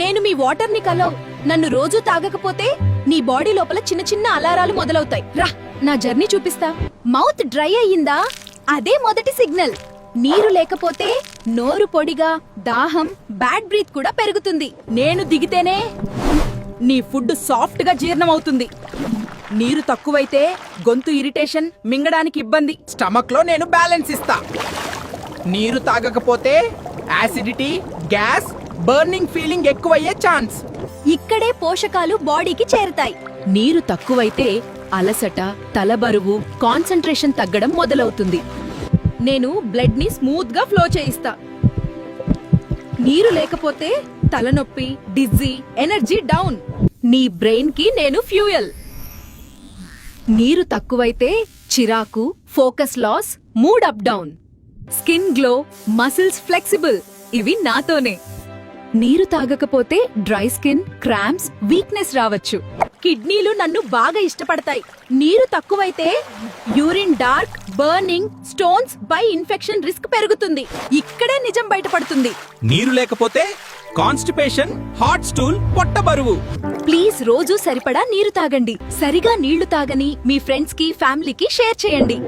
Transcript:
నేను మీ వాటర్ ని కలవ్. నన్ను రోజూ తాగకపోతే నీ బాడీ లోపల చిన్న చిన్న అలారాలు మొదలవుతాయి. రా, నా జర్నీ చూపిస్తా. మౌత్ డ్రై అయ్యిందా? అదే మొదటి సిగ్నల్. నీరు లేకపోతే నోరు పొడిగా, దాహం, బ్యాడ్ బ్రీత్ కూడా పెరుగుతుంది. నేను దిగితేనే నీ ఫుడ్ సాఫ్ట్ గా జీర్ణమవుతుంది. నీరు తక్కువైతే గొంతు ఇరిటేషన్, మింగడానికి ఇబ్బంది. స్టమక్ లో నేను బ్యాలెన్స్ ఇస్తా. నీరు తాగకపోతే యాసిడిటీ, గ్యాస్, బర్నింగ్ ఫీలింగ్ ఎక్కువయ్యే ఛాన్స్. ఇక్కడే పోషకాలు బాడీకి చేరుతాయి. నీరు తక్కువైతే అలసట, తలబరువు, కాన్సంట్రేషన్ తగ్గడం మొదలవుతుంది. నేను బ్లడ్ ని స్మూత్ గా ఫ్లో చేయిస్తా. నీరు లేకపోతే తలనొప్పి, డిజ్జీ, ఎనర్జీ డౌన్. నీ బ్రెయిన్ కి నేను ఫ్యూయల్. నీరు తక్కువైతే చిరాకు, focus loss, mood up down. Skin glow, muscles flexible. ఇవి నాతోనే. నీరు తాగకపోతే డ్రై స్కిన్, క్రాంప్స్, వీక్నెస్ రావచ్చు. కిడ్నీలు నన్ను బాగా ఇష్టపడతాయి. నీరు తక్కువైతే urine dark, burning, stones by infection risk పెరుగుతుంది. ఇక్కడే నిజం బయటపడుతుంది. నీరు లేకపోతే కాన్స్టిపేషన్, హాట్ స్టూల్, పొట్ట బరువు. ప్లీజ్ రోజు సరిపడా నీరు తాగండి. సరిగా నీళ్లు తాగని మీ ఫ్రెండ్స్ కి, ఫ్యామిలీకి షేర్ చేయండి.